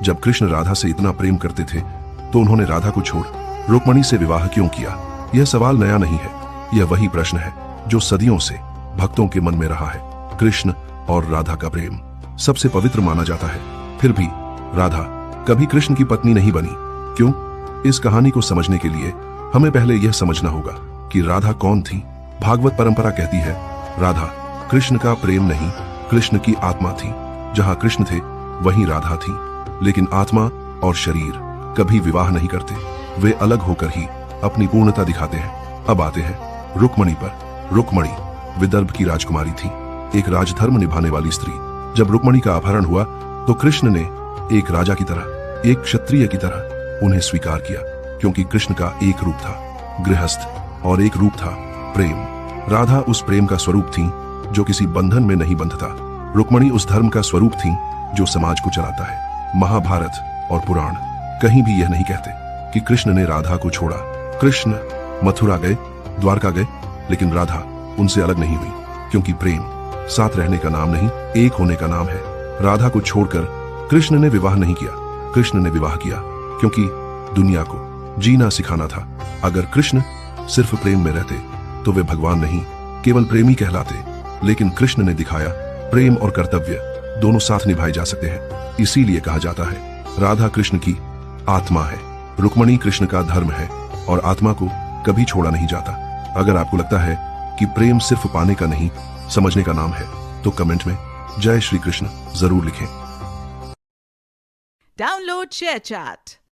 जब कृष्ण राधा से इतना प्रेम करते थे तो उन्होंने राधा को छोड़ रुक्मणी से विवाह क्यों किया? यह सवाल नया नहीं है, यह वही प्रश्न है जो सदियों से भक्तों के मन में रहा है। कृष्ण और राधा का प्रेम सबसे पवित्र माना जाता है, फिर भी राधा कभी कृष्ण की पत्नी नहीं बनी। क्यों? इस कहानी को समझने के लिए हमें पहले यह समझना होगा कि राधा कौन थी। भागवत परंपरा कहती है राधा कृष्ण का प्रेम नहीं, कृष्ण की आत्मा थी। जहां कृष्ण थे वहीं राधा थी, लेकिन आत्मा और शरीर कभी विवाह नहीं करते, वे अलग होकर ही अपनी पूर्णता दिखाते हैं। अब आते हैं रुक्मणी पर। रुक्मणी विदर्भ की राजकुमारी थी, एक राजधर्म निभाने वाली स्त्री। जब रुक्मणी का अपहरण हुआ तो कृष्ण ने एक राजा की तरह, एक क्षत्रिय की तरह उन्हें स्वीकार किया, क्योंकि कृष्ण का एक रूप था गृहस्थ और एक रूप था प्रेम। राधा उस प्रेम का स्वरूप थी जो किसी बंधन में नहीं बंधता। रुक्मणी उस धर्म का स्वरूप थी जो समाज को चलाता है। महाभारत और पुराण कहीं भी यह नहीं कहते कि कृष्ण ने राधा को छोड़ा। कृष्ण मथुरा गए, द्वारका गए, लेकिन राधा उनसे अलग नहीं हुई, क्योंकि प्रेम साथ रहने का नाम नहीं, एक होने का नाम है। राधा को छोड़कर कृष्ण ने विवाह नहीं किया, कृष्ण ने विवाह किया क्योंकि दुनिया को जीना सिखाना था। अगर कृष्ण सिर्फ प्रेम में रहते तो वे भगवान नहीं, केवल प्रेमी कहलाते। लेकिन कृष्ण ने दिखाया प्रेम और कर्तव्य दोनों साथ निभाए जा सकते हैं। इसीलिए कहा जाता है राधा कृष्ण की आत्मा है, रुक्मणी कृष्ण का धर्म है, और आत्मा को कभी छोड़ा नहीं जाता। अगर आपको लगता है कि प्रेम सिर्फ पाने का नहीं, समझने का नाम है, तो कमेंट में जय श्री कृष्ण जरूर लिखें। Download ShareChat.